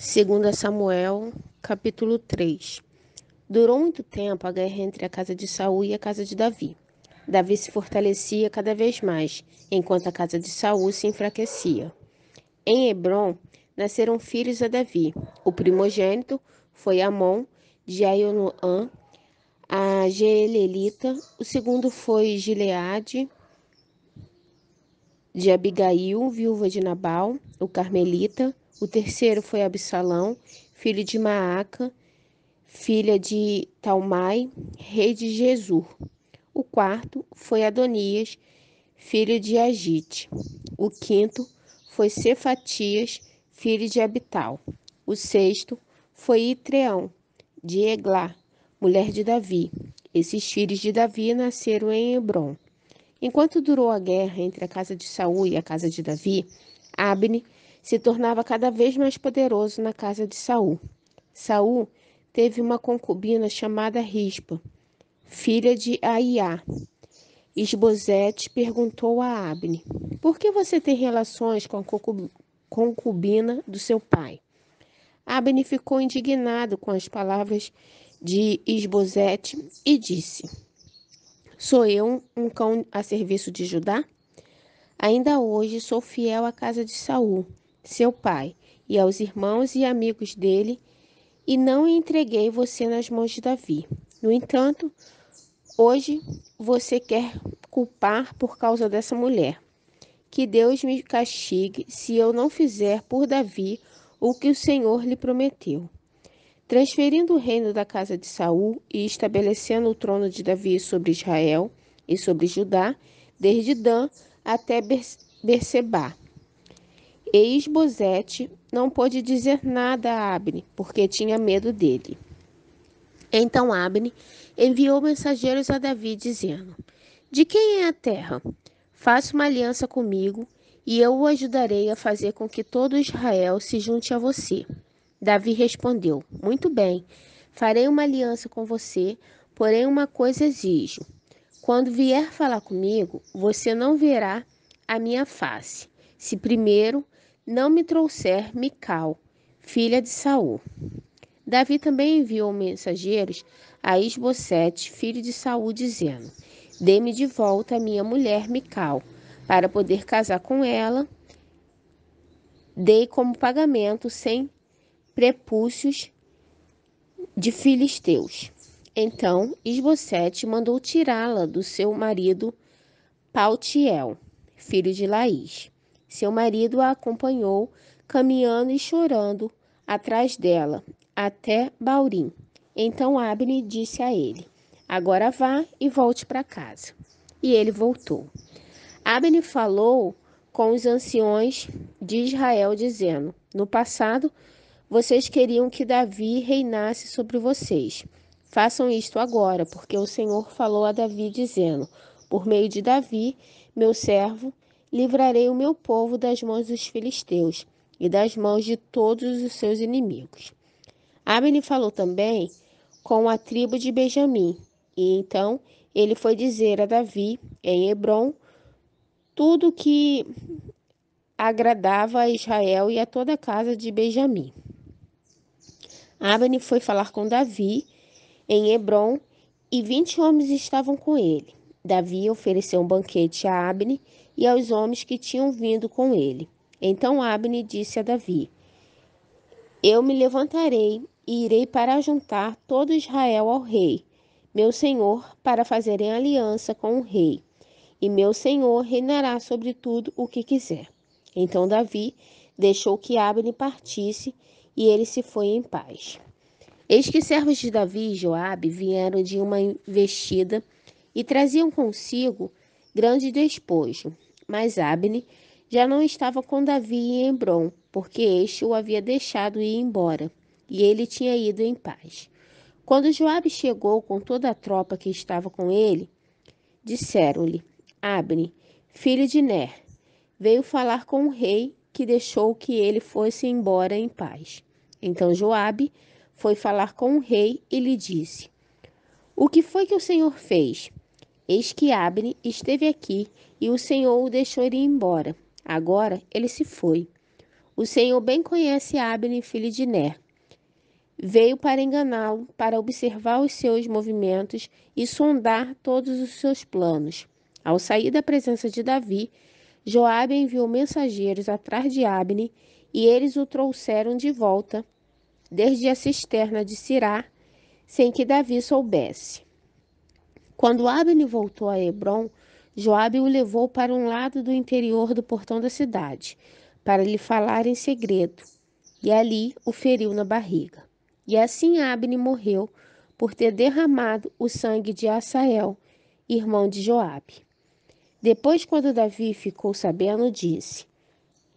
Segunda Samuel, capítulo 3. Durou muito tempo a guerra entre a casa de Saul e a casa de Davi. Davi se fortalecia cada vez mais, enquanto a casa de Saul se enfraquecia. Em Hebrom nasceram filhos a Davi. O primogênito foi Amon, de Aionoã, a Jeelelita. O segundo foi Gileade, de Abigail, viúva de Nabal, o carmelita. O terceiro foi Absalão, filho de Maaca, filha de Talmai, rei de Gesur. O quarto foi Adonias, filho de Agite. O quinto foi Cefatias, filho de Abital. O sexto foi Itreão, de Eglá, mulher de Davi. Esses filhos de Davi nasceram em Hebrom. Enquanto durou a guerra entre a casa de Saul e a casa de Davi, Abne se tornava cada vez mais poderoso na casa de Saul. Saul teve uma concubina chamada Rispa, filha de Aiá. Isbosete perguntou a Abne: Por que você tem relações com a concubina do seu pai? Abne ficou indignado com as palavras de Isbosete e disse: Sou eu um cão a serviço de Judá? Ainda hoje sou fiel à casa de Saul, seu pai, e aos irmãos e amigos dele, e não entreguei você nas mãos de Davi. No entanto, hoje você quer culpar por causa dessa mulher. Que Deus me castigue se eu não fizer por Davi o que o Senhor lhe prometeu. Transferindo o reino da casa de Saul e estabelecendo o trono de Davi sobre Israel e sobre Judá, desde Dan até Berseba. E Isbosete não pôde dizer nada a Abne, porque tinha medo dele. Então Abne enviou mensageiros a Davi, dizendo: De quem é a terra? Faça uma aliança comigo, e eu o ajudarei a fazer com que todo Israel se junte a você. Davi respondeu: Muito bem, farei uma aliança com você, porém uma coisa exijo. Quando vier falar comigo, você não verá a minha face, se primeiro não me trouxer Mical, filha de Saul. Davi também enviou mensageiros a Isbosete, filho de Saul, dizendo: Dê-me de volta a minha mulher Mical, para poder casar com ela. Dei como pagamento 100 prepúcios de filisteus. Então Isbosete mandou tirá-la do seu marido Paltiel, filho de Laís. Seu marido a acompanhou, caminhando e chorando atrás dela, até Baurim. Então Abne disse a ele: Agora vá e volte para casa. E ele voltou. Abne falou com os anciões de Israel, dizendo: No passado, vocês queriam que Davi reinasse sobre vocês. Façam isto agora, porque o Senhor falou a Davi, dizendo: Por meio de Davi, meu servo, livrarei o meu povo das mãos dos filisteus e das mãos de todos os seus inimigos. Abne falou também com a tribo de Benjamim, e então ele foi dizer a Davi, em Hebrom, tudo que agradava a Israel e a toda a casa de Benjamim. Abne foi falar com Davi em Hebrom, e 20 homens estavam com ele. Davi ofereceu um banquete a Abne e aos homens que tinham vindo com ele. Então Abne disse a Davi: Eu me levantarei e irei para juntar todo Israel ao rei, meu senhor, para fazerem aliança com o rei, e meu senhor reinará sobre tudo o que quiser. Então Davi deixou que Abne partisse, e ele se foi em paz. Eis que servos de Davi e Joabe vieram de uma investida e traziam consigo grande despojo. Mas Abne já não estava com Davi em Hebrom, porque este o havia deixado ir embora, e ele tinha ido em paz. Quando Joabe chegou com toda a tropa que estava com ele, disseram-lhe: Abne, filho de Ner, veio falar com o rei, que deixou que ele fosse embora em paz. Então Joabe foi falar com o rei e lhe disse: O que foi que o Senhor fez? Eis que Abne esteve aqui e o Senhor o deixou ir embora. Agora ele se foi. O Senhor bem conhece Abner, filho de Ner. Veio para enganá-lo, para observar os seus movimentos e sondar todos os seus planos. Ao sair da presença de Davi, Joabe enviou mensageiros atrás de Abner e eles o trouxeram de volta, desde a cisterna de Sirá, sem que Davi soubesse. Quando Abner voltou a Hebrom, Joabe o levou para um lado do interior do portão da cidade, para lhe falar em segredo, e ali o feriu na barriga. E assim Abner morreu por ter derramado o sangue de Asael, irmão de Joabe. Depois, quando Davi ficou sabendo, disse: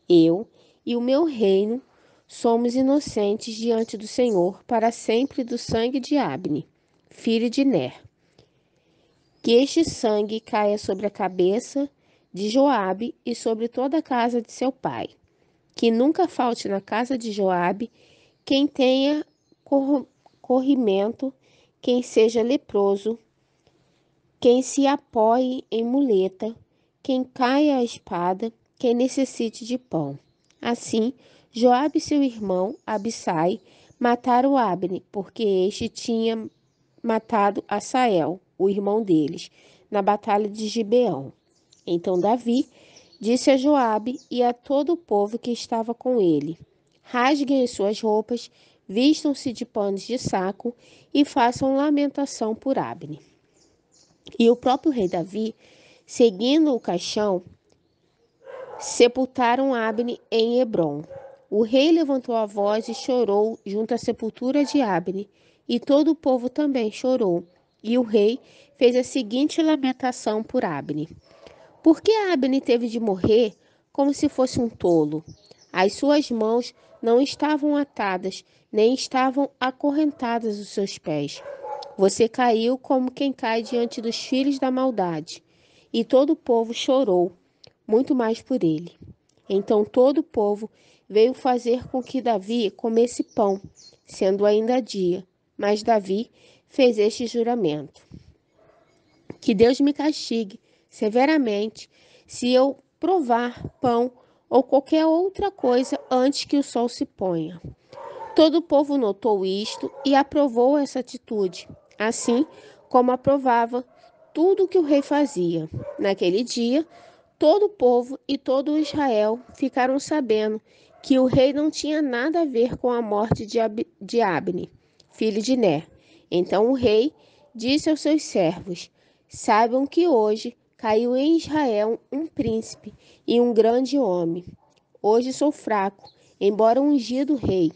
Eu e o meu reino somos inocentes diante do Senhor para sempre do sangue de Abner, filho de Ner. Que este sangue caia sobre a cabeça de Joabe e sobre toda a casa de seu pai. Que nunca falte na casa de Joabe quem tenha corrimento, quem seja leproso, quem se apoie em muleta, quem caia à espada, quem necessite de pão. Assim, Joabe e seu irmão, Abissai, mataram Abner, porque este tinha matado Asael, o irmão deles, na batalha de Gibeão. Então Davi disse a Joabe e a todo o povo que estava com ele: Rasguem as suas roupas, vistam-se de panos de saco e façam lamentação por Abner. E o próprio rei Davi, seguindo o caixão, sepultaram Abner em Hebrom. O rei levantou a voz e chorou junto à sepultura de Abner, e todo o povo também chorou. E o rei fez a seguinte lamentação por Abner: Por que Abner teve de morrer como se fosse um tolo? As suas mãos não estavam atadas, nem estavam acorrentadas os seus pés. Você caiu como quem cai diante dos filhos da maldade. E todo o povo chorou, muito mais por ele. Então todo o povo veio fazer com que Davi comesse pão, sendo ainda dia. Mas Davi fez este juramento: Que Deus me castigue severamente se eu provar pão ou qualquer outra coisa antes que o sol se ponha. Todo o povo notou isto e aprovou essa atitude, assim como aprovava tudo o que o rei fazia. Naquele dia, todo o povo e todo Israel ficaram sabendo que o rei não tinha nada a ver com a morte de Abner, filho de Ner. Então o rei disse aos seus servos: Saibam que hoje caiu em Israel um príncipe e um grande homem. Hoje sou fraco, embora ungido rei.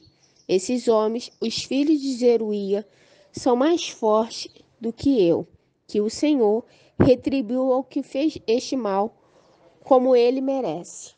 Esses homens, os filhos de Zeruia, são mais fortes do que eu. Que o Senhor retribuiu ao que fez este mal, como ele merece.